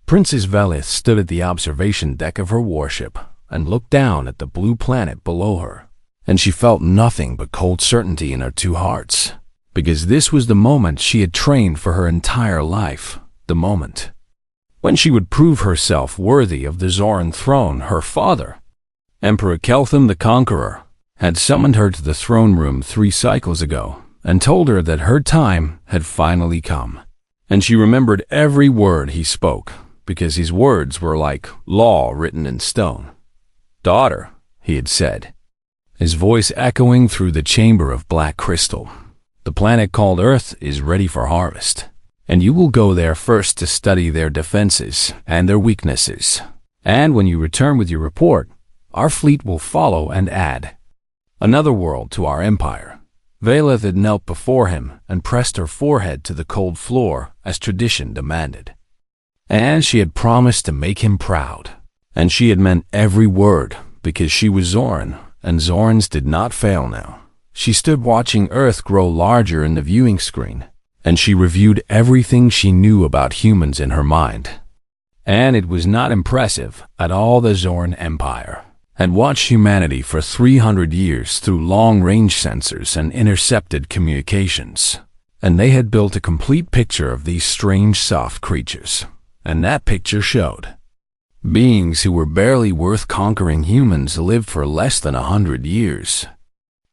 Princess Velith stood at the observation deck of her warship and looked down at the blue planet below her, and she felt nothing but cold certainty in her two hearts, because this was the moment she had trained for her entire life, the moment when she would prove herself worthy of the Zoran throne. Her father, Emperor Keltham the Conqueror, had summoned her to the throne room 3 cycles ago and told her that her time had finally come. And she remembered every word he spoke, because his words were like law written in stone. "Daughter," he had said, his voice echoing through the chamber of black crystal, "the planet called Earth is ready for harvest, and you will go there first to study their defenses and their weaknesses. And when you return with your report, our fleet will follow and add another world to our empire." Velith had knelt before him and pressed her forehead to the cold floor as tradition demanded. And she had promised to make him proud. And she had meant every word, because she was Zoran, and Zorans did not fail now. She stood watching Earth grow larger in the viewing screen, and she reviewed everything she knew about humans in her mind. And it was not impressive at all. The Zoran Empire had watched humanity for 300 years through long-range sensors and intercepted communications, and they had built a complete picture of these strange soft creatures, and that picture showed beings who were barely worth conquering. Humans lived for less than 100 years,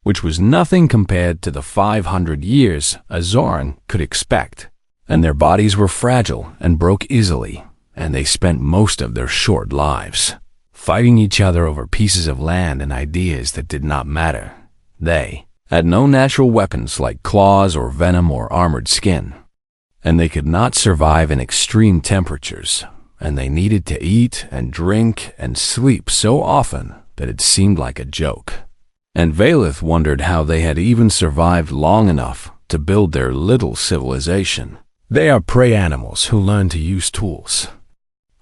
which was nothing compared to the 500 years a Zoran could expect, and their bodies were fragile and broke easily, and they spent most of their short lives fighting each other over pieces of land and ideas that did not matter. They had no natural weapons like claws or venom or armored skin, and they could not survive in extreme temperatures, and they needed to eat and drink and sleep so often that it seemed like a joke. And Velith wondered how they had even survived long enough to build their little civilization. They are prey animals who learn to use tools,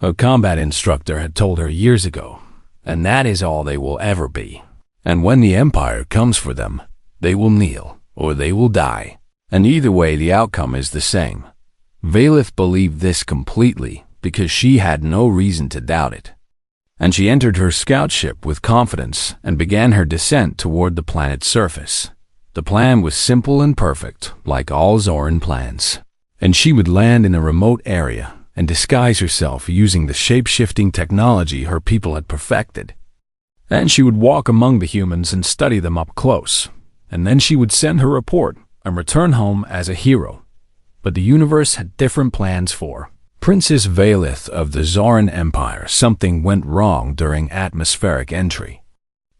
a combat instructor had told her years ago, and that is all they will ever be. And when the Empire comes for them, they will kneel or they will die, and either way the outcome is the same. Velith believed this completely because she had no reason to doubt it. And she entered her scout ship with confidence and began her descent toward the planet's surface. The plan was simple and perfect, like all Zoran plans, and she would land in a remote area and disguise herself using the shape-shifting technology her people had perfected. And she would walk among the humans and study them up close, and then she would send her report and return home as a hero. But the universe had different plans for Princess Velith of the Zoran Empire. Something went wrong during atmospheric entry,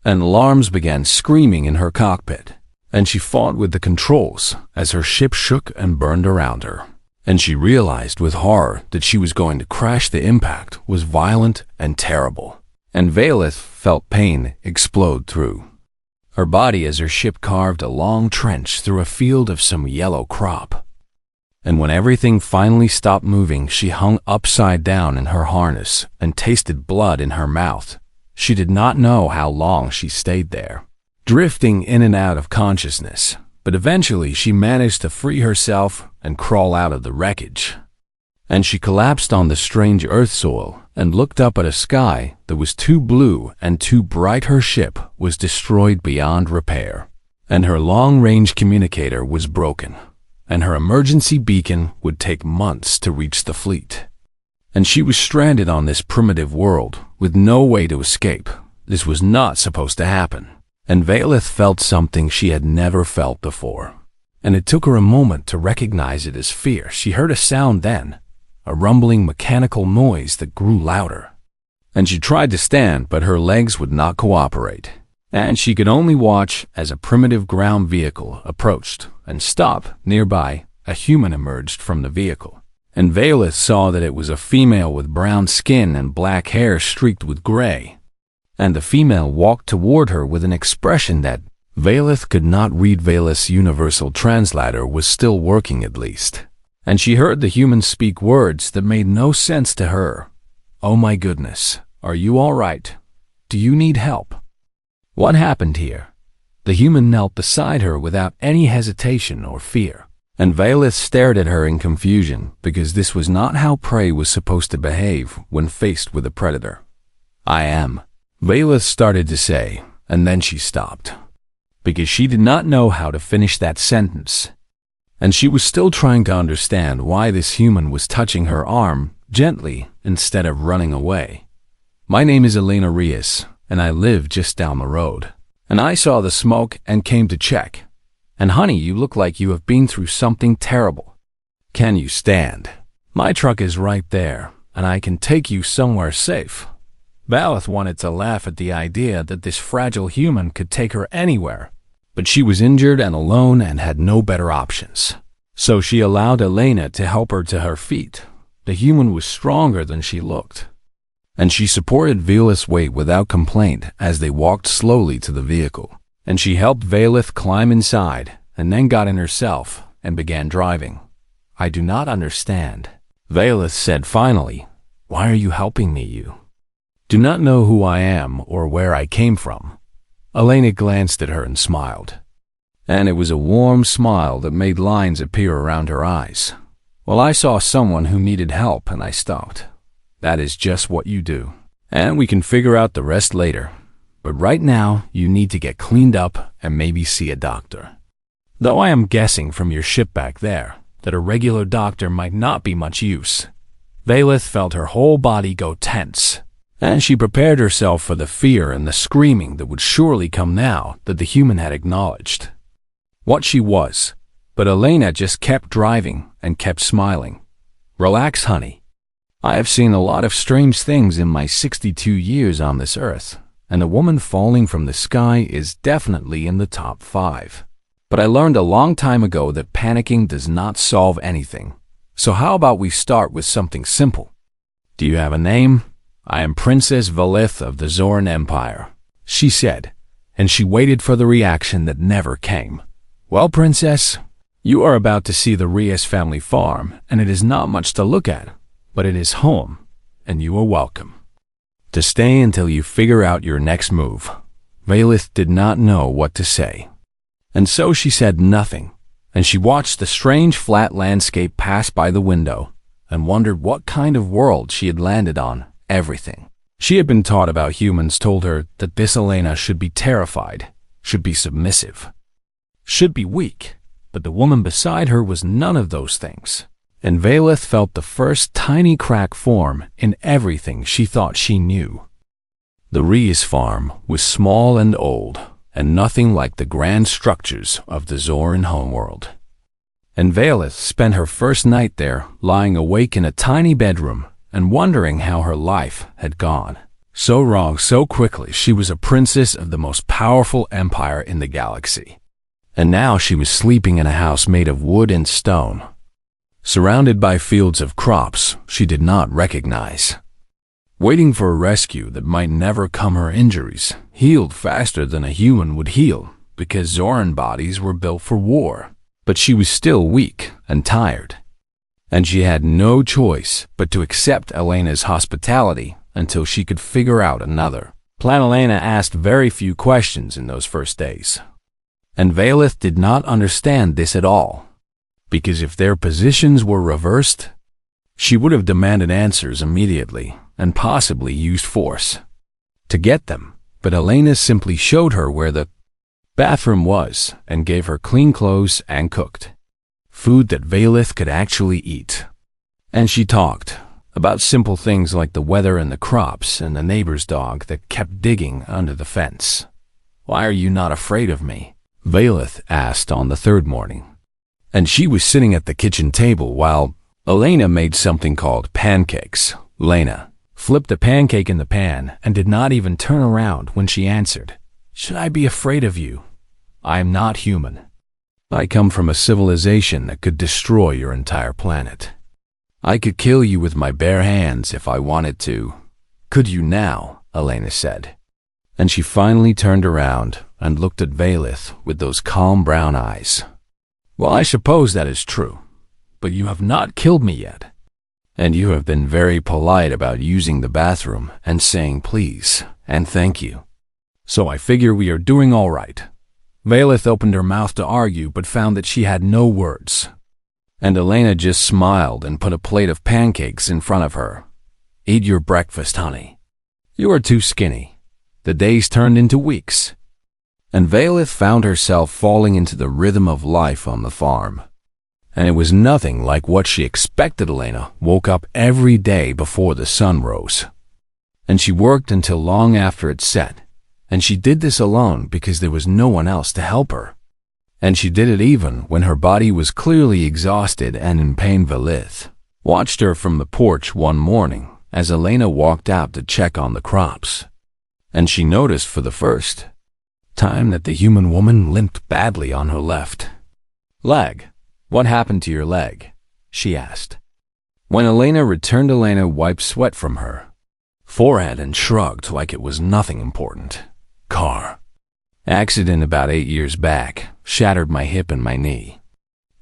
and alarms began screaming in her cockpit, and she fought with the controls as her ship shook and burned around her. And she realized with horror that she was going to crash. The impact was violent and terrible, and Velith felt pain explode through her body as her ship carved a long trench through a field of some yellow crop. And when everything finally stopped moving, she hung upside down in her harness and tasted blood in her mouth. She did not know how long she stayed there, drifting in and out of consciousness. But eventually she managed to free herself and crawl out of the wreckage. And she collapsed on the strange earth soil and looked up at a sky that was too blue and too bright. Her ship was destroyed beyond repair, and her long-range communicator was broken, and her emergency beacon would take months to reach the fleet. And she was stranded on this primitive world with no way to escape. This was not supposed to happen. And Velith felt something she had never felt before, and it took her a moment to recognize it as fear. She heard a sound then, a rumbling mechanical noise that grew louder. And she tried to stand, but her legs would not cooperate, and she could only watch as a primitive ground vehicle approached and stopped nearby. A human emerged from the vehicle, and Velith saw that it was a female with brown skin and black hair streaked with gray. And the female walked toward her with an expression that Velith could not read. Velith's universal translator was still working at least, and she heard the human speak words that made no sense to her. "Oh my goodness, are you all right? Do you need help? What happened here?" The human knelt beside her without any hesitation or fear, And Valeth stared at her in confusion, because this was not how prey was supposed to behave when faced with a predator. "I am," Valeth started to say, and then she stopped, because she did not know how to finish that sentence. And she was still trying to understand why this human was touching her arm gently instead of running away. "My name is Elena Reyes, and I live just down the road. And I saw the smoke and came to check. And honey, you look like you have been through something terrible. Can you stand? My truck is right there, and I can take you somewhere safe." Valeth wanted to laugh at the idea that this fragile human could take her anywhere, but she was injured and alone and had no better options. So she allowed Elena to help her to her feet. The human was stronger than she looked, and she supported Valeth's weight without complaint as they walked slowly to the vehicle. And she helped Valeth climb inside, and then got in herself and began driving. "I do not understand," Valeth said finally. "Why are you helping me? You do not know who I am or where I came from." Elena glanced at her and smiled. And it was a warm smile that made lines appear around her eyes. "Well, I saw someone who needed help and I stopped. That is just what you do. And we can figure out the rest later. But right now, you need to get cleaned up and maybe see a doctor. Though I am guessing from your ship back there that a regular doctor might not be much use." Valeth felt her whole body go tense, and she prepared herself for the fear and the screaming that would surely come now that the human had acknowledged what she was. But Elena just kept driving and kept smiling. "Relax, honey. I have seen a lot of strange things in my 62 years on this earth, and a woman falling from the sky is definitely in the top 5. But I learned a long time ago that panicking does not solve anything. So how about we start with something simple? Do you have a name?" "I am Princess Valeth of the Zoran Empire," she said, and she waited for the reaction that never came. "Well, Princess, you are about to see the Reyes family farm, and it is not much to look at, but it is home, and you are welcome to stay until you figure out your next move." Valeth did not know what to say, and so she said nothing, and she watched the strange flat landscape pass by the window and wondered what kind of world she had landed on. Everything she had been taught about humans told her that this Elena should be terrified, should be submissive, should be weak, but the woman beside her was none of those things. And Valeth felt the first tiny crack form in everything she thought she knew. The Reyes farm was small and old, and nothing like the grand structures of the Zoran homeworld. And Valeth spent her first night there, lying awake in a tiny bedroom and wondering how her life had gone so wrong so quickly. She was a princess of the most powerful empire in the galaxy, and now she was sleeping in a house made of wood and stone, surrounded by fields of crops she did not recognize, waiting for a rescue that might never come. Her injuries healed faster than a human would heal because Zoran bodies were built for war, but she was still weak and tired, and she had no choice but to accept Elena's hospitality until she could figure out another plan. Elena asked very few questions in those first days, and Valeth did not understand this at all, because if their positions were reversed, she would have demanded answers immediately and possibly used force to get them. But Elena simply showed her where the bathroom was and gave her clean clothes and cooked food that Valeth could actually eat. And she talked about simple things like the weather and the crops and the neighbor's dog that kept digging under the fence. "Why are you not afraid of me?" Valeth asked on the third morning. And she was sitting at the kitchen table while Elena made something called pancakes. Elena flipped a pancake in the pan and did not even turn around when she answered, "Should I be afraid of you? I am not human. I come from a civilization that could destroy your entire planet. I could kill you with my bare hands if I wanted to." "Could you now?" Elena said. And she finally turned around and looked at Valeth with those calm brown eyes. "Well, I suppose that is true, but you have not killed me yet. And you have been very polite about using the bathroom and saying please and thank you. So I figure we are doing all right." Valeth opened her mouth to argue but found that she had no words. And Elena just smiled and put a plate of pancakes in front of her. "Eat your breakfast, honey. You are too skinny." The days turned into weeks, and Valeth found herself falling into the rhythm of life on the farm. And it was nothing like what she expected. Elena woke up every day before the sun rose, and she worked until long after it set. And she did this alone because there was no one else to help her. And she did it even when her body was clearly exhausted and in pain. Valeth watched her from the porch one morning as Elena walked out to check on the crops. And she noticed for the first time that the human woman limped badly on her left leg. "What happened to your leg?" she asked. When Elena returned, Elena wiped sweat from her forehead and shrugged like it was nothing important. "Car accident about 8 years back. Shattered my hip and my knee.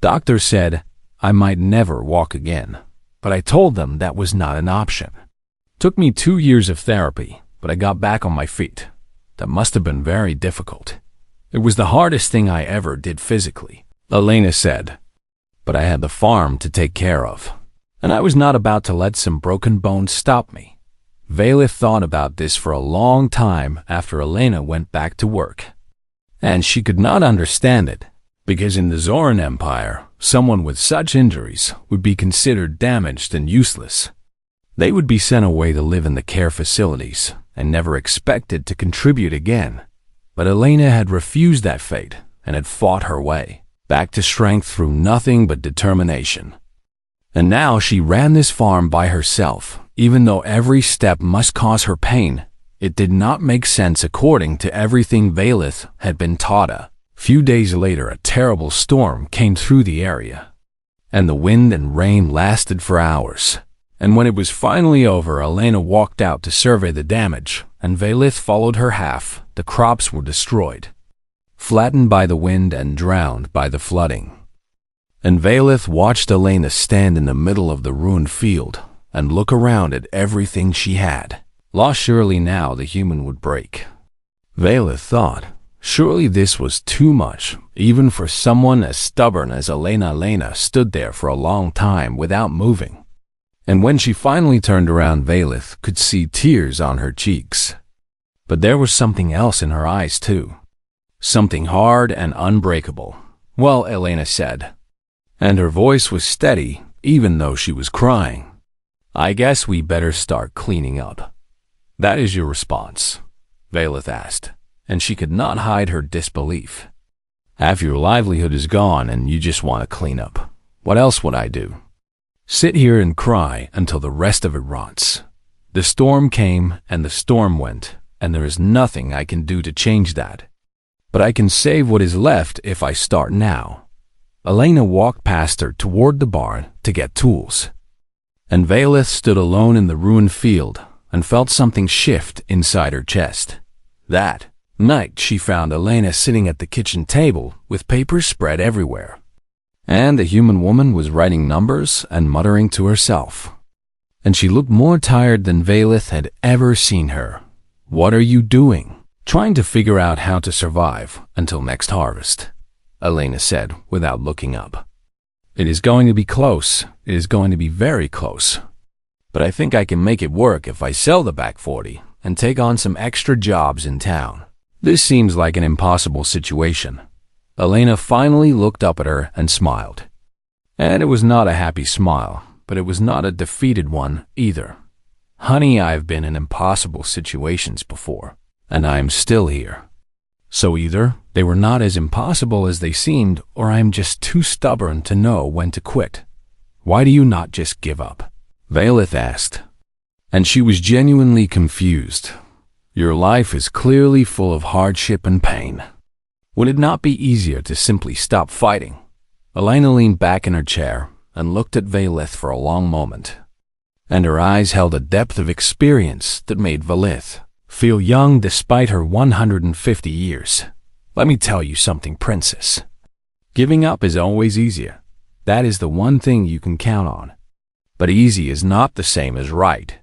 Doctor said I might never walk again, but I told them that was not an option. Took me 2 years of therapy, but I got back on my feet. That must have been very difficult. It was the hardest thing I ever did physically," Elena said. "But I had the farm to take care of, and I was not about to let some broken bones stop me." Valeth thought about this for a long time after Elena went back to work. And she could not understand it, because in the Zoran Empire, someone with such injuries would be considered damaged and useless. They would be sent away to live in the care facilities and never expected to contribute again. But Elena had refused that fate and had fought her way back to strength through nothing but determination. And now she ran this farm by herself. Even though every step must cause her pain, it did not make sense according to everything Valeth had been taught. A few days later, a terrible storm came through the area, and the wind and rain lasted for hours. And when it was finally over, Elena walked out to survey the damage, and Valeth followed her half. The crops were destroyed, flattened by the wind and drowned by the flooding. And Valeth watched Elena stand in the middle of the ruined field and look around at everything she had lost. Surely now the human would break. Valeth thought, surely this was too much, even for someone as stubborn as Elena. Elena stood there for a long time without moving. And when she finally turned around, Valeth could see tears on her cheeks. But there was something else in her eyes too. Something hard and unbreakable. "Well," Elena said, and her voice was steady even though she was crying, "I guess we better start cleaning up." "That is your response?" Valeth asked, and she could not hide her disbelief. "Half your livelihood is gone and you just want to clean up. What else would I do? Sit here and cry until the rest of it rots. The storm came and the storm went, and there is nothing I can do to change that. But I can save what is left if I start now." Elena walked past her toward the barn to get tools. And Valeth stood alone in the ruined field and felt something shift inside her chest. That night she found Elena sitting at the kitchen table with papers spread everywhere. And the human woman was writing numbers and muttering to herself. And she looked more tired than Valeth had ever seen her. "What are you doing?" "Trying to figure out how to survive until next harvest," Elena said without looking up. "It is going to be close. It is going to be very close. But I think I can make it work if I sell the back 40 and take on some extra jobs in town." This seems like an impossible situation. Elena finally looked up at her and smiled. And it was not a happy smile, but it was not a defeated one either. "Honey, I've been in impossible situations before, and I am still here. So either they were not as impossible as they seemed, or I am just too stubborn to know when to quit. Why do you not just give up?" Valeth asked. And she was genuinely confused. "Your life is clearly full of hardship and pain. Would it not be easier to simply stop fighting?" Elena leaned back in her chair and looked at Valeth for a long moment. And her eyes held a depth of experience that made Valeth feel young despite her 150 years. "Let me tell you something, princess. Giving up is always easier. That is the one thing you can count on. But easy is not the same as right.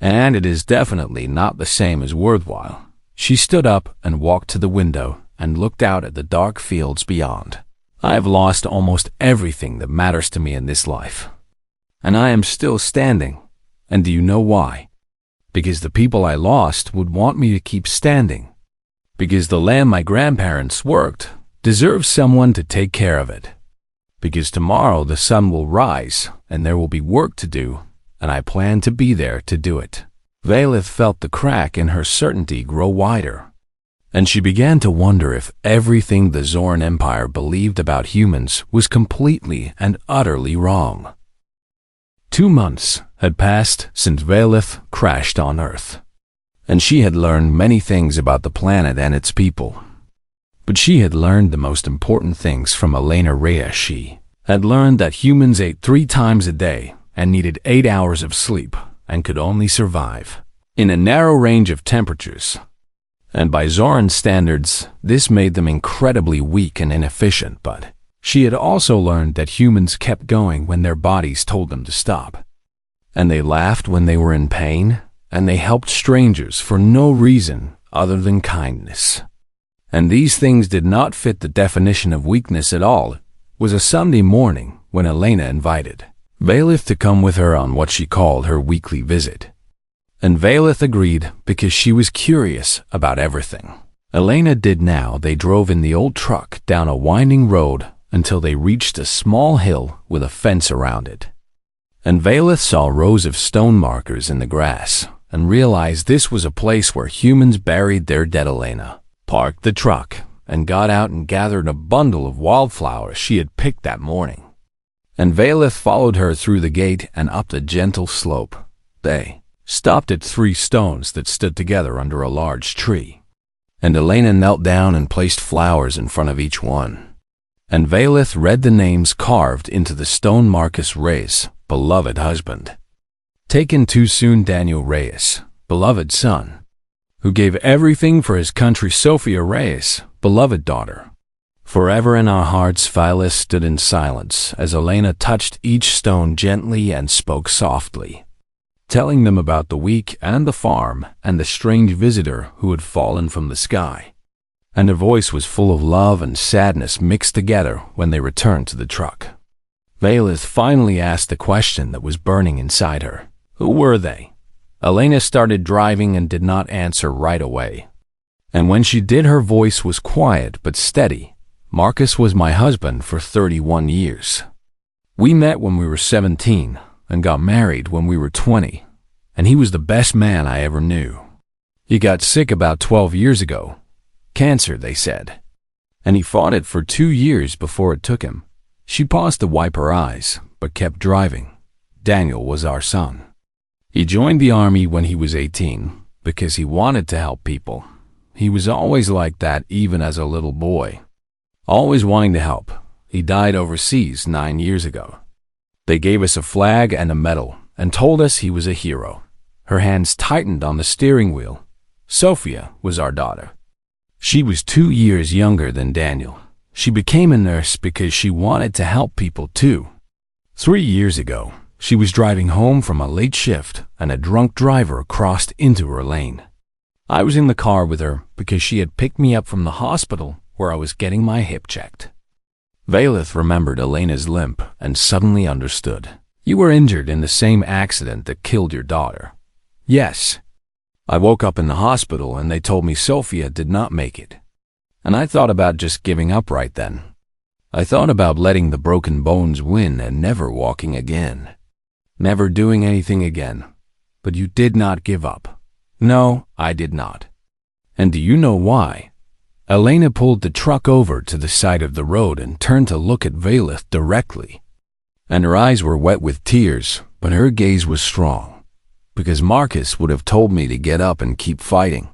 And it is definitely not the same as worthwhile." She stood up and walked to the window and looked out at the dark fields beyond. I have lost almost everything that matters to me in this life. And I am still standing. And do you know why? Because the people I lost would want me to keep standing. Because the land my grandparents worked deserves someone to take care of it. Because tomorrow the sun will rise and there will be work to do, and I plan to be there to do it. Valeth felt the crack in her certainty grow wider, and she began to wonder if everything the Zorn Empire believed about humans was completely and utterly wrong. 2 months had passed since Valeth crashed on Earth, and she had learned many things about the planet and its people. But she had learned the most important things from Elena Reyes. She had learned that humans ate 3 times a day and needed 8 hours of sleep and could only survive in a narrow range of temperatures. And by Zoran standards, this made them incredibly weak and inefficient, but she had also learned that humans kept going when their bodies told them to stop. And they laughed when they were in pain, and they helped strangers for no reason other than kindness. And these things did not fit the definition of weakness at all. It was a Sunday morning when Elena invited Valeth to come with her on what she called her weekly visit. And Valeth agreed because she was curious about everything. Elena did now. They drove in the old truck down a winding road until they reached a small hill with a fence around it. And Valeth saw rows of stone markers in the grass and realized this was a place where humans buried their dead. Elena parked the truck and got out and gathered a bundle of wildflowers she had picked that morning. And Valeth followed her through the gate and up the gentle slope. They stopped at 3 stones that stood together under a large tree. And Elena knelt down and placed flowers in front of each one. And Valeth read the names carved into the stone. Marcus Reyes, beloved husband. Taken too soon. Daniel Reyes, beloved son, who gave everything for his country. Sophia Reyes, beloved daughter. Forever in our hearts. Phyllis stood in silence as Elena touched each stone gently and spoke softly, telling them about the week and the farm and the strange visitor who had fallen from the sky. And her voice was full of love and sadness mixed together when they returned to the truck. Valeth finally asked the question that was burning inside her. Who were they? Elena started driving and did not answer right away. And when she did, her voice was quiet but steady. Marcus was my husband for 31 years. We met when we were 17 and got married when we were 20, and he was the best man I ever knew. He got sick about 12 years ago. Cancer, they said. And he fought it for 2 years before it took him. She paused to wipe her eyes, but kept driving. Daniel was our son. He joined the army when he was 18 because he wanted to help people. He was always like that even as a little boy. Always wanting to help. He died overseas 9 years ago. They gave us a flag and a medal and told us he was a hero. Her hands tightened on the steering wheel. Sophia was our daughter. She was 2 years younger than Daniel. She became a nurse because she wanted to help people too. 3 years ago, she was driving home from a late shift and a drunk driver crossed into her lane. I was in the car with her because she had picked me up from the hospital where I was getting my hip checked. Valeth remembered Elena's limp and suddenly understood. You were injured in the same accident that killed your daughter. Yes. I woke up in the hospital and they told me Sophia did not make it. And I thought about just giving up right then. I thought about letting the broken bones win and never walking again. Never doing anything again. But you did not give up. No, I did not. And do you know why? Elena pulled the truck over to the side of the road and turned to look at Valeth directly. And her eyes were wet with tears, but her gaze was strong. Because Marcus would have told me to get up and keep fighting.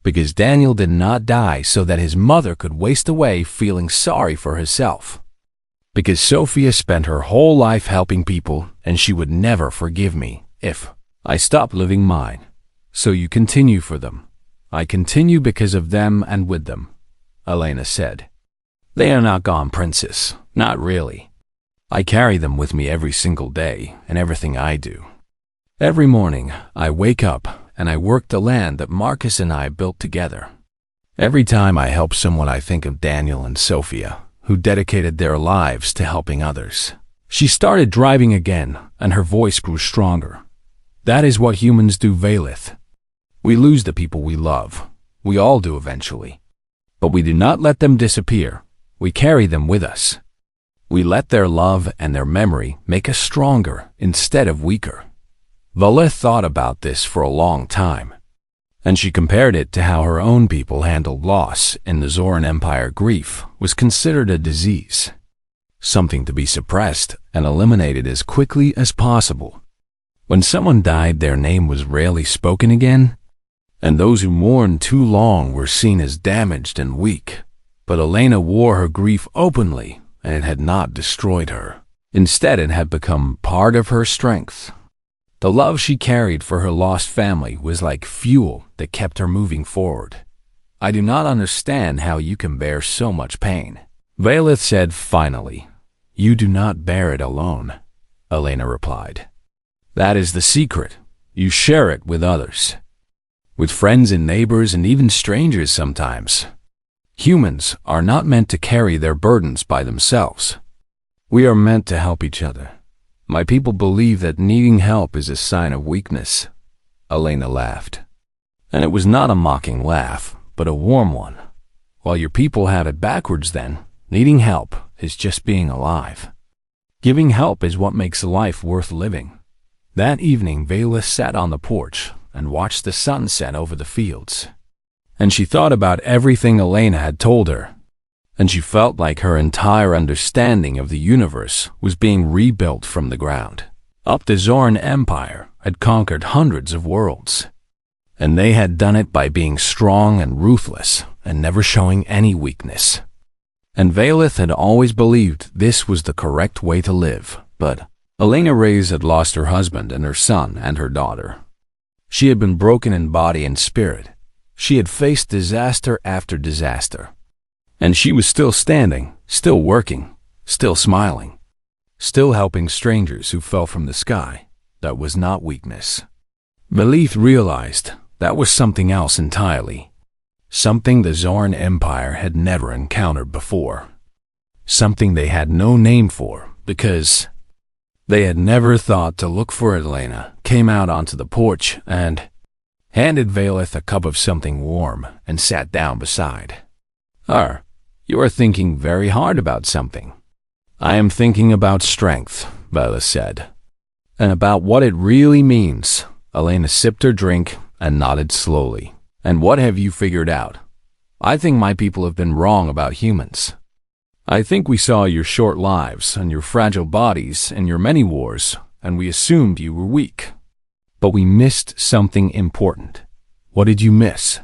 Because Daniel did not die so that his mother could waste away feeling sorry for herself. Because Sophia spent her whole life helping people and she would never forgive me if I stopped living mine. So you continue for them. I continue because of them and with them, Elena said. They are not gone, princess. Not really. I carry them with me every single day in everything I do. Every morning, I wake up and I work the land that Marcus and I built together. Every time I help someone, I think of Daniel and Sophia, who dedicated their lives to helping others. She started driving again, and her voice grew stronger. That is what humans do, Valith. We lose the people we love. We all do eventually. But we do not let them disappear. We carry them with us. We let their love and their memory make us stronger instead of weaker. Valith thought about this for a long time, and she compared it to how her own people handled loss in the Zoran Empire. Grief was considered a disease, something to be suppressed and eliminated as quickly as possible. When someone died, their name was rarely spoken again, and those who mourned too long were seen as damaged and weak. But Elena wore her grief openly, and it had not destroyed her. Instead, it had become part of her strength. The love she carried for her lost family was like fuel that kept her moving forward. I do not understand how you can bear so much pain, Valith said finally. You do not bear it alone, Elena replied. That is the secret. You share it with others. With friends and neighbors and even strangers sometimes. Humans are not meant to carry their burdens by themselves. We are meant to help each other. My people believe that needing help is a sign of weakness. Elena laughed. And it was not a mocking laugh, but a warm one. While your people have it backwards then, needing help is just being alive. Giving help is what makes life worth living. That evening, Valith sat on the porch and watched the sun set over the fields. And she thought about everything Elena had told her. And she felt like her entire understanding of the universe was being rebuilt from the ground up. The Zoran Empire had conquered hundreds of worlds, and they had done it by being strong and ruthless and never showing any weakness. And Valith had always believed this was the correct way to live. But Elena Reyes had lost her husband and her son and her daughter. She had been broken in body and spirit. She had faced disaster after disaster. And she was still standing, still working, still smiling, still helping strangers who fell from the sky. That was not weakness. Valith realized that was something else entirely. Something the Zoran Empire had never encountered before. Something they had no name for because they had never thought to look for it. Elena came out onto the porch and handed Valith a cup of something warm and sat down beside her. You are thinking very hard about something. I am thinking about strength, Valith said. And about what it really means. Elena sipped her drink and nodded slowly. And what have you figured out? I think my people have been wrong about humans. I think we saw your short lives and your fragile bodies in your many wars, and we assumed you were weak. But we missed something important. What did you miss?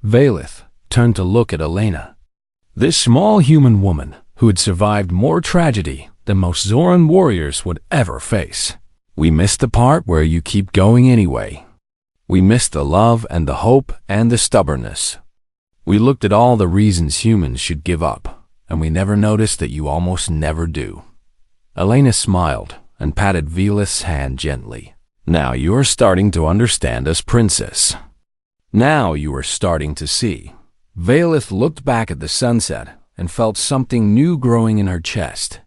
Valith turned to look at Elena. This small human woman who had survived more tragedy than most Zoran warriors would ever face. We missed the part where you keep going anyway. We missed the love and the hope and the stubbornness. We looked at all the reasons humans should give up, and we never noticed that you almost never do. Elena smiled and patted Valith's hand gently. Now you are starting to understand us, princess. Now you are starting to see. Valith looked back at the sunset and felt something new growing in her chest.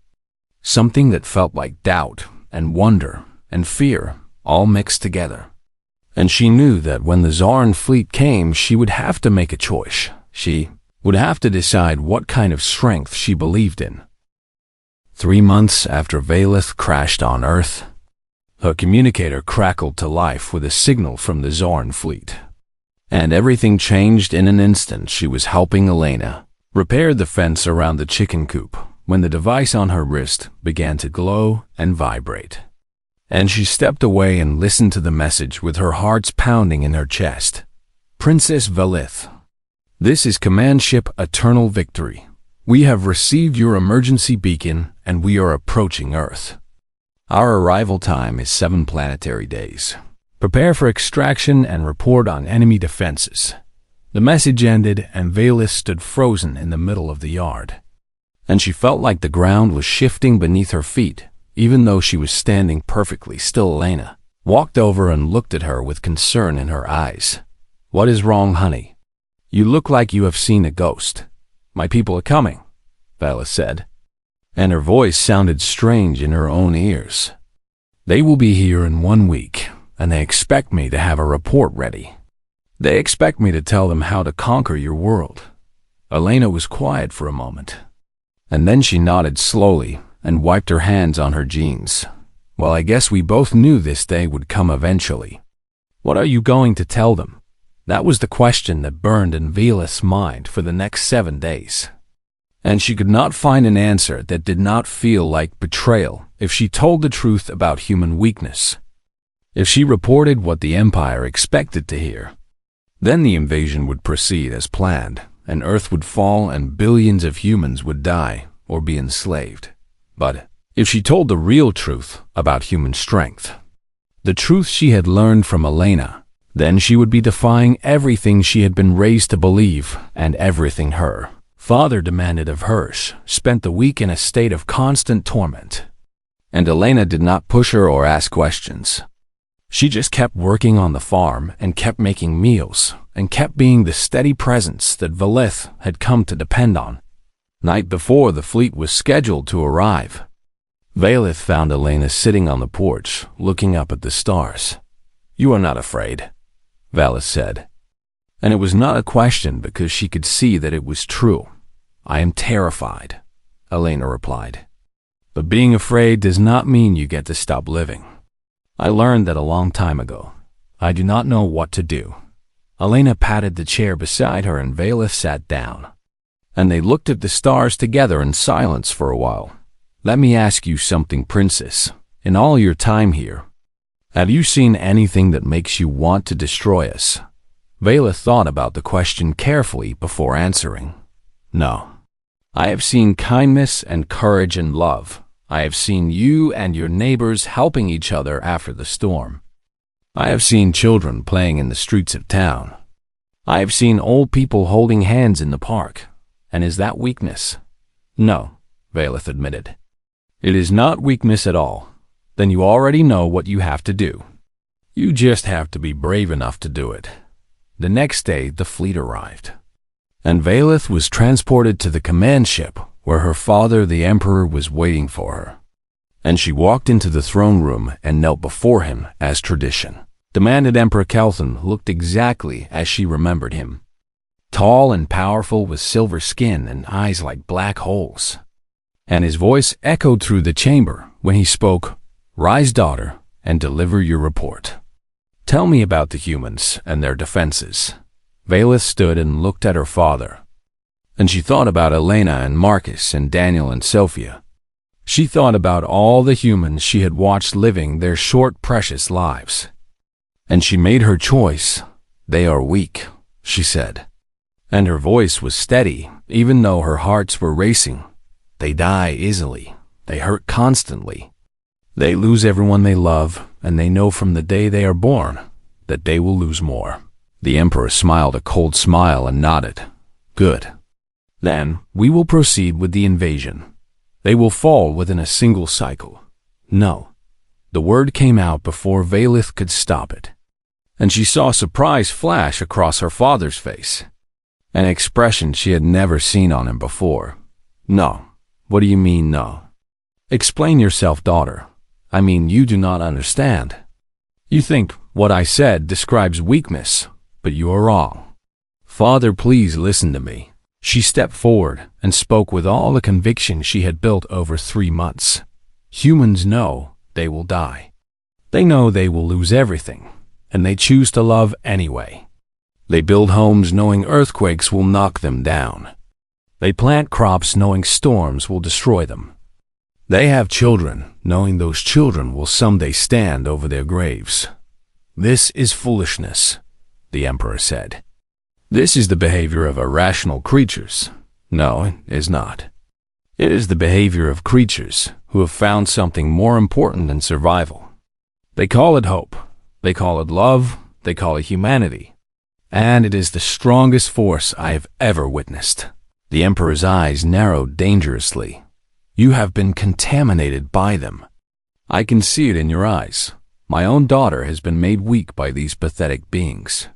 Something that felt like doubt and wonder and fear all mixed together. And she knew that when the Zoran fleet came, she would have to make a choice. She would have to decide what kind of strength she believed in. 3 months after Valith crashed on Earth, her communicator crackled to life with a signal from the Zoran fleet. And everything changed in an instant. She was helping Elena repair the fence around the chicken coop when the device on her wrist began to glow and vibrate. And she stepped away and listened to the message with her heart pounding in her chest. Princess Valith, this is Command Ship Eternal Victory. We have received your emergency beacon and we are approaching Earth. Our arrival time is 7 planetary days. Prepare for extraction and report on enemy defenses. The message ended and Valith stood frozen in the middle of the yard. And she felt like the ground was shifting beneath her feet, even though she was standing perfectly still. Elena walked over and looked at her with concern in her eyes. What is wrong, honey? You look like you have seen a ghost. My people are coming. Vala said, and her voice sounded strange in her own ears. They will be here in 1 week, and they expect me to have a report ready. They expect me to tell them how to conquer your world. Elena was quiet for a moment, and then she nodded slowly and wiped her hands on her jeans. Well, I guess we both knew this day would come eventually. What are you going to tell them? That was the question that burned in Vala's mind for the next 7 days. And she could not find an answer that did not feel like betrayal if she told the truth about human weakness. If she reported what the Empire expected to hear, then the invasion would proceed as planned, and Earth would fall and billions of humans would die or be enslaved. But if she told the real truth about human strength, the truth she had learned from Elena, then she would be defying everything she had been raised to believe and everything her father demanded of her. Spent the week in a state of constant torment, and Elena did not push her or ask questions. She just kept working on the farm and kept making meals and kept being the steady presence that Valith had come to depend on. Night before the fleet was scheduled to arrive, Valith found Elena sitting on the porch, looking up at the stars. "You are not afraid," Valith said. And it was not a question because she could see that it was true. "I am terrified," Elena replied. "But being afraid does not mean you get to stop living. I learned that a long time ago. I do not know what to do." Elena patted the chair beside her and Valith sat down, and they looked at the stars together in silence for a while. "Let me ask you something, Princess. In all your time here, have you seen anything that makes you want to destroy us?" Vala thought about the question carefully before answering. "No. I have seen kindness and courage and love. I have seen you and your neighbors helping each other after the storm. I have seen children playing in the streets of town. I have seen old people holding hands in the park. And is that weakness?" "No," Valith admitted. "It is not weakness at all. Then you already know what you have to do. You just have to be brave enough to do it." The next day, the fleet arrived, and Valith was transported to the command ship where her father, the Emperor, was waiting for her. And she walked into the throne room and knelt before him as tradition demanded. Emperor Kelthon looked exactly as she remembered him. Tall and powerful with silver skin and eyes like black holes. And his voice echoed through the chamber when he spoke, "Rise, daughter, and deliver your report. Tell me about the humans and their defenses." Valith stood and looked at her father, and she thought about Elena and Marcus and Daniel and Sophia. She thought about all the humans she had watched living their short, precious lives. And she made her choice. "They are weak," she said. And her voice was steady, even though her hearts were racing. "They die easily. They hurt constantly. They lose everyone they love, and they know from the day they are born that they will lose more." The Emperor smiled a cold smile and nodded. "Good. Then we will proceed with the invasion. They will fall within a single cycle." "No." The word came out before Valith could stop it, and she saw surprise flash across her father's face, an expression she had never seen on him before. "No. What do you mean, no?" "Explain yourself, daughter. I mean, you do not understand. You think what I said describes weakness, but you are wrong. Father, please listen to me." She stepped forward and spoke with all the conviction she had built over 3 months. "Humans know they will die. They know they will lose everything, and they choose to love anyway. They build homes knowing earthquakes will knock them down. They plant crops knowing storms will destroy them. They have children knowing those children will someday stand over their graves. This is foolishness," the Emperor said. "This is the behavior of irrational creatures." "No, it is not. It is the behavior of creatures who have found something more important than survival. They call it hope. They call it love. They call it humanity. And it is the strongest force I have ever witnessed." The Emperor's eyes narrowed dangerously. "You have been contaminated by them. I can see it in your eyes. My own daughter has been made weak by these pathetic beings.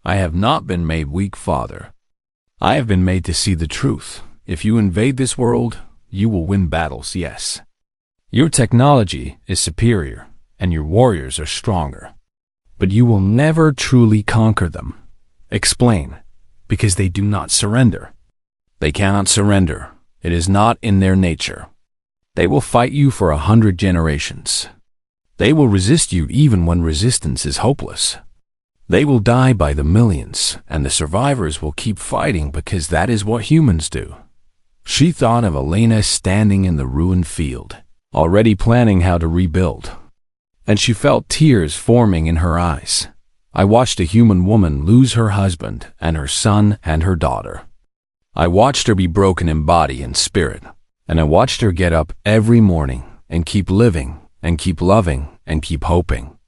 I have not been made weak, Father. I have been made to see the truth, if you invade this world, you will win battles, yes. Your technology is superior, and your warriors are stronger. But you will never truly conquer them. Explain, because they do not surrender. They cannot surrender. It is not in their nature. They will fight you for 100 generations. They will resist you even when resistance is hopeless. They will die by the millions, and the survivors will keep fighting because that is what humans do. She thought of Elena standing in the ruined field, already planning how to rebuild. And she felt tears forming in her eyes. I watched a human woman lose her husband and her son and her daughter. I watched her be broken in body and spirit, and I watched her get up every morning and keep living and keep loving and keep hoping.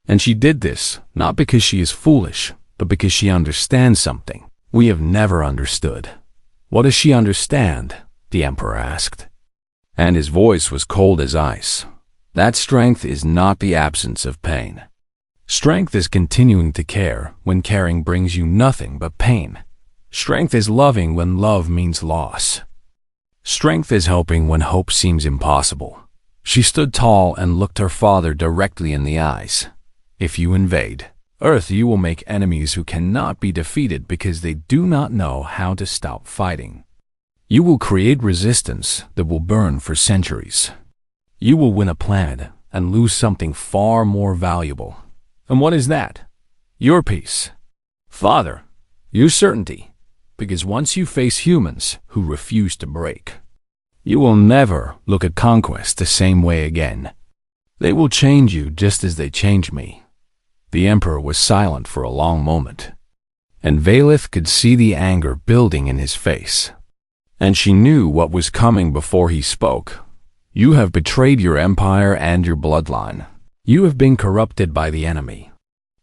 And she did this not because she is foolish, but because she understands something we have never understood. What does she understand? The Emperor asked. And his voice was cold as ice. That strength is not the absence of pain. Strength is continuing to care when caring brings you nothing but pain. Strength is loving when love means loss. Strength is hoping when hope seems impossible. She stood tall and looked her father directly in the eyes. If you invade Earth, you will make enemies who cannot be defeated because they do not know how to stop fighting. You will create resistance that will burn for centuries. You will win a planet and lose something far more valuable. And what is that? Your peace. Father, your certainty. Because once you face humans who refuse to break, you will never look at conquest the same way again. They will change you just as they changed me. The Emperor was silent for a long moment, and Valith could see the anger building in his face. And she knew what was coming before he spoke. You have betrayed your empire and your bloodline. You have been corrupted by the enemy.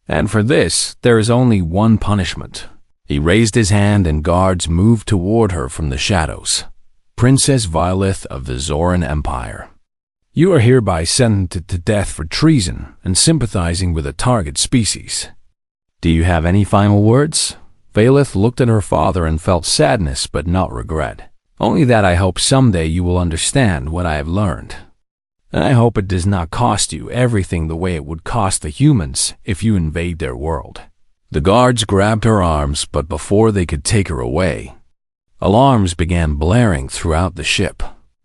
And for this, there is only one punishment. He raised his hand and guards moved toward her from the shadows. Princess Valith of the Zoran Empire. You are hereby sentenced to death for treason and sympathizing with a target species. Do you have any final words? Valith looked at her father and felt sadness but not regret. Only that I hope someday you will understand what I have learned. And I hope it does not cost you everything the way it would cost the humans if you invade their world. The guards grabbed her arms, but before they could take her away, alarms began blaring throughout the ship,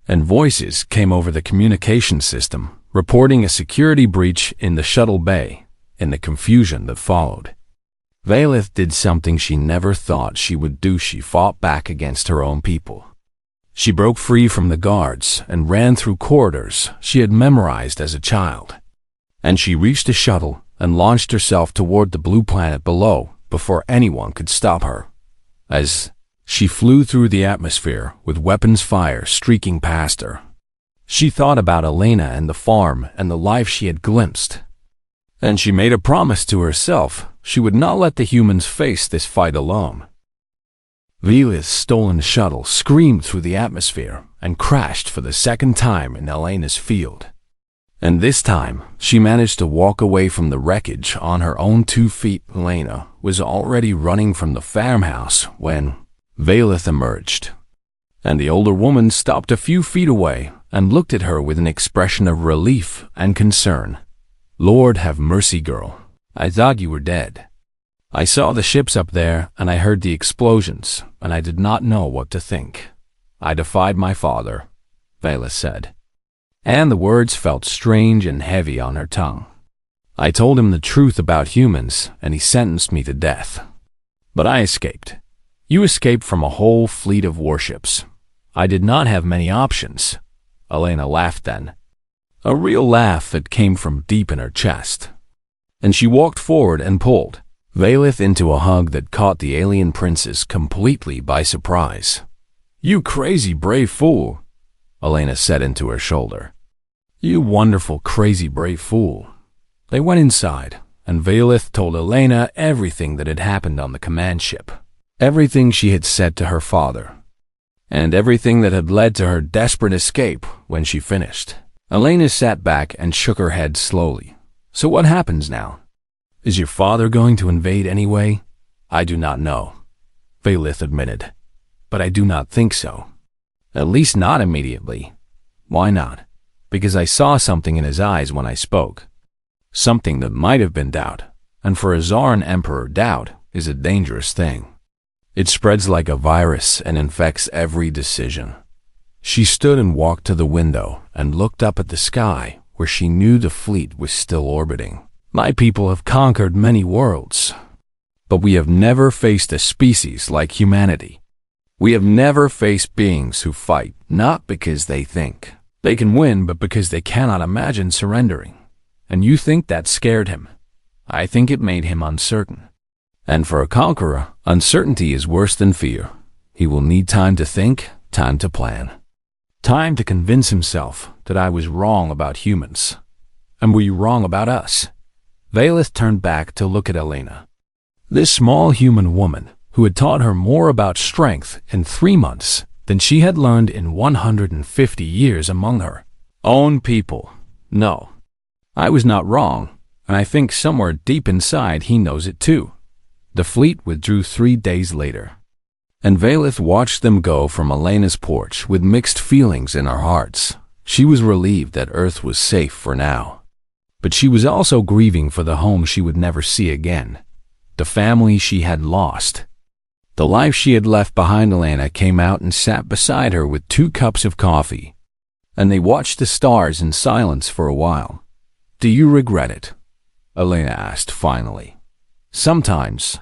and voices came over the communication system, reporting a security breach in the shuttle bay. In the confusion that followed, Valith did something she never thought she would do. She fought back against her own people. She broke free from the guards and ran through corridors she had memorized as a child. And she reached the shuttle and launched herself toward the blue planet below before anyone could stop her. As she flew through the atmosphere with weapons fire streaking past her, she thought about Elena and the farm and the life she had glimpsed. And she made a promise to herself she would not let the humans face this fight alone. Valith's stolen shuttle screamed through the atmosphere and crashed for the second time in Elena's field. And this time, she managed to walk away from the wreckage on her own 2 feet. Elena was already running from the farmhouse when Valith emerged. And the older woman stopped a few feet away and looked at her with an expression of relief and concern. Lord have mercy, girl. I thought you were dead. I saw the ships up there and I heard the explosions, and I did not know what to think. I defied my father, Valith said. And the words felt strange and heavy on her tongue. I told him the truth about humans, and he sentenced me to death. But I escaped. You escaped from a whole fleet of warships. I did not have many options. Elena laughed then. A real laugh that came from deep in her chest. And she walked forward and pulled Valith into a hug that caught the alien princess completely by surprise. You crazy brave fool, Elena said into her shoulder. You wonderful crazy brave fool. They went inside, and Valith told Elena everything that had happened on the command ship, everything she had said to her father, and everything that had led to her desperate escape. When she finished, Elena sat back and shook her head slowly. So what happens now? Is your father going to invade anyway? I do not know, Valith admitted. But I do not think so. At least not immediately. Why not? Because I saw something in his eyes when I spoke. Something that might have been doubt. And for a Czar and Emperor, doubt is a dangerous thing. It spreads like a virus and infects every decision. She stood and walked to the window and looked up at the sky where she knew the fleet was still orbiting. My people have conquered many worlds, but we have never faced a species like humanity. We have never faced beings who fight not because they think they can win, but because they cannot imagine surrendering. And you think that scared him? I think it made him uncertain. And for a conqueror, uncertainty is worse than fear. He will need time to think, time to plan. Time to convince himself that I was wrong about humans. And were you wrong about us? Valeth turned back to look at Elena. This small human woman who had taught her more about strength in 3 months than she had learned in 150 years among her own people. No, I was not wrong, and I think somewhere deep inside he knows it too. The fleet withdrew 3 days later, and Valeth watched them go from Elena's porch with mixed feelings in her hearts. She was relieved that Earth was safe for now, but she was also grieving for the home she would never see again, the family she had lost. The life she had left behind. Elena came out and sat beside her with 2 cups of coffee, and they watched the stars in silence for a while. Do you regret it? Elena asked finally. Sometimes.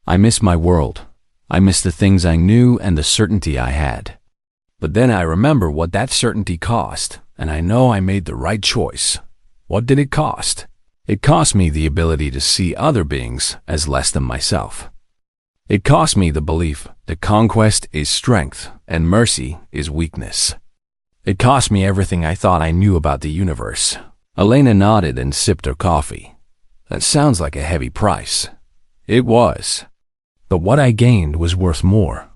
I miss my world. I miss the things I knew and the certainty I had. But then I remember what that certainty cost, and I know I made the right choice. What did it cost? It cost me the ability to see other beings as less than myself. It cost me the belief that conquest is strength and mercy is weakness. It cost me everything I thought I knew about the universe. Elena nodded and sipped her coffee. That sounds like a heavy price. It was. But what I gained was worth more.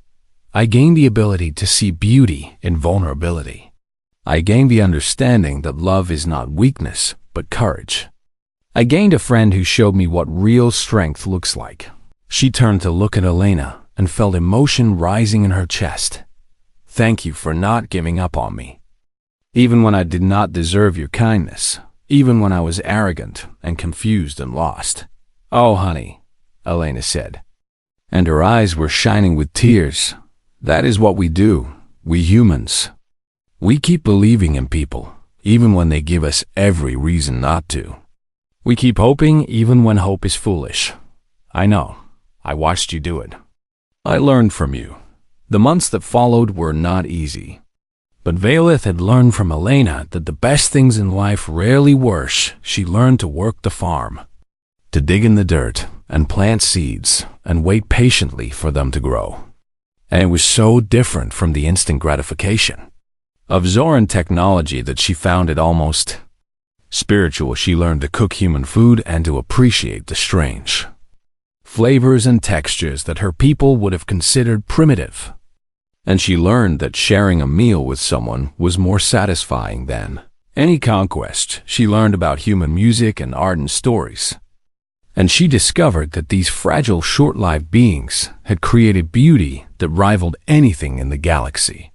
I gained the ability to see beauty in vulnerability. I gained the understanding that love is not weakness, but courage. I gained a friend who showed me what real strength looks like. She turned to look at Elena and felt emotion rising in her chest. Thank you for not giving up on me. Even when I did not deserve your kindness. Even when I was arrogant and confused and lost. Oh, honey, Elena said. And her eyes were shining with tears. That is what we do, we humans. We keep believing in people, even when they give us every reason not to. We keep hoping even when hope is foolish. I know. I watched you do it. I learned from you. The months that followed were not easy. But Valeth had learned from Elena that the best things in life rarely were. She learned to work the farm, to dig in the dirt and plant seeds and wait patiently for them to grow. And it was so different from the instant gratification of Zoran technology that she found it almost spiritual. She learned to cook human food and to appreciate the strange flavors and textures that her people would have considered primitive. And she learned that sharing a meal with someone was more satisfying than any conquest. She learned about human music and art and stories. And she discovered that these fragile, short-lived beings had created beauty that rivaled anything in the galaxy.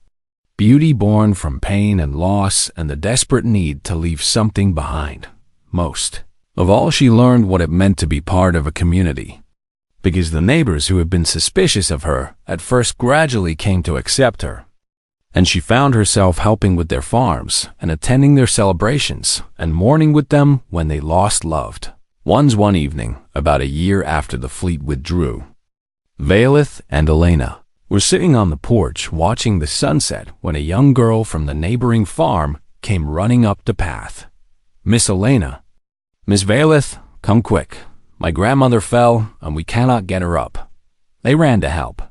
Beauty born from pain and loss and the desperate need to leave something behind. Most of all, she learned what it meant to be part of a community. Because the neighbors who had been suspicious of her at first gradually came to accept her. And she found herself helping with their farms and attending their celebrations and mourning with them when they lost loved ones. One evening, about a year after the fleet withdrew, Valeth and Elena were sitting on the porch watching the sunset when a young girl from the neighboring farm came running up the path. Miss Elena, Miss Valeth, come quick. My grandmother fell, and we cannot get her up. They ran to help.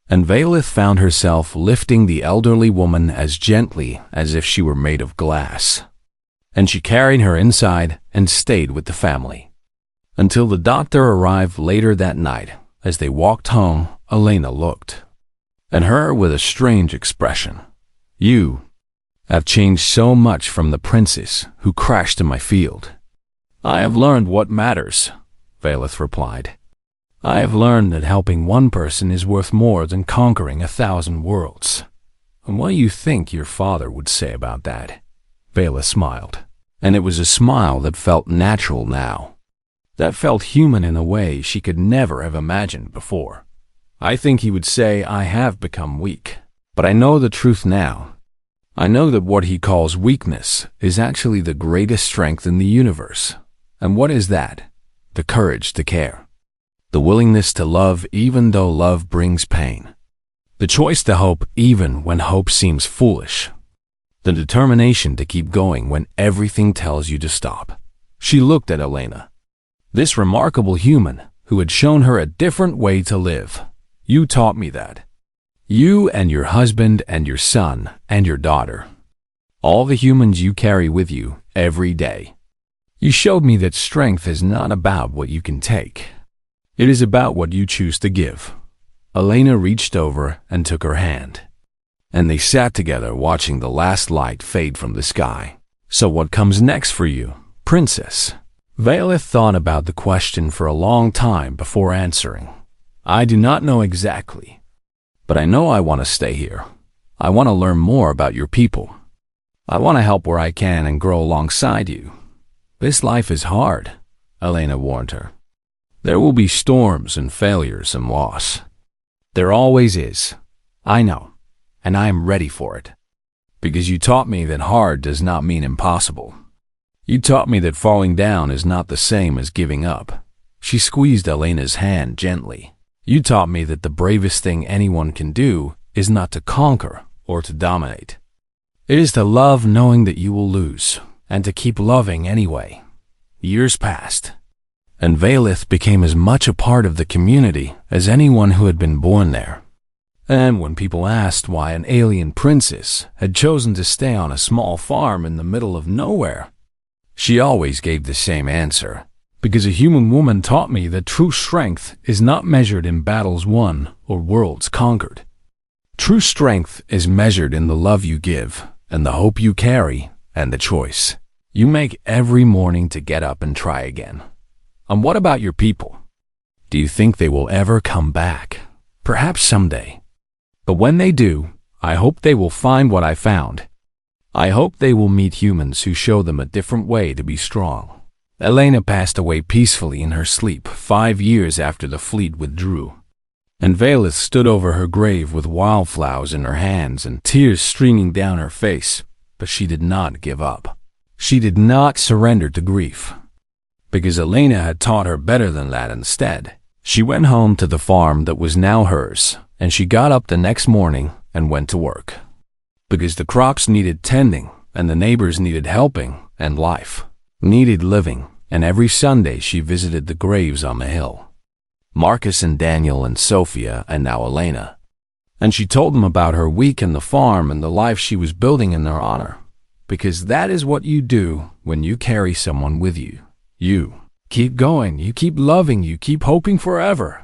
And Valeth found herself lifting the elderly woman as gently as if she were made of glass. And she carried her inside and stayed with the family. Until the doctor arrived later that night. As they walked home, Elena looked at her with a strange expression. You have changed so much from the princess who crashed in my field. I have learned what matters, Valeth replied. I have learned that helping one person is worth more than conquering 1,000 worlds. And what do you think your father would say about that?" Vela smiled, and it was a smile that felt natural now. That felt human in a way she could never have imagined before. "I think he would say I have become weak, but I know the truth now. I know that what he calls weakness is actually the greatest strength in the universe. And what is that? The courage to care. The willingness to love even though love brings pain. The choice to hope even when hope seems foolish. The determination to keep going when everything tells you to stop." She looked at Elena, this remarkable human who had shown her a different way to live. "You taught me that. You and your husband and your son and your daughter. All the humans you carry with you every day. You showed me that strength is not about what you can take. It is about what you choose to give." Elena reached over and took her hand, and they sat together watching the last light fade from the sky. "So what comes next for you, princess?" Vela thought about the question for a long time before answering. "I do not know exactly. But I know I want to stay here. I want to learn more about your people. I want to help where I can and grow alongside you. This life is hard," Elena warned her. "There will be storms and failures and loss. There always is. I know, and I am ready for it. Because you taught me that hard does not mean impossible. You taught me that falling down is not the same as giving up." She squeezed Elena's hand gently. "You taught me that the bravest thing anyone can do is not to conquer or to dominate. It is to love knowing that you will lose, and to keep loving anyway." Years passed, and Valith became as much a part of the community as anyone who had been born there. And when people asked why an alien princess had chosen to stay on a small farm in the middle of nowhere, she always gave the same answer. "Because a human woman taught me that true strength is not measured in battles won or worlds conquered. True strength is measured in the love you give, and the hope you carry, and the choice you make every morning to get up and try again." "And what about your people? Do you think they will ever come back?" "Perhaps someday. But when they do, I hope they will find what I found. I hope they will meet humans who show them a different way to be strong." Elena passed away peacefully in her sleep 5 years after the fleet withdrew, and Valith stood over her grave with wildflowers in her hands and tears streaming down her face, but she did not give up. She did not surrender to grief, because Elena had taught her better than that. Instead, she went home to the farm that was now hers, and she got up the next morning and went to work. Because the crops needed tending, and the neighbors needed helping, and life needed living, and every Sunday she visited the graves on the hill. Marcus and Daniel and Sophia and now Elena. And she told them about her week in the farm and the life she was building in their honor. Because that is what you do when you carry someone with you. You keep going, you keep loving, you keep hoping forever.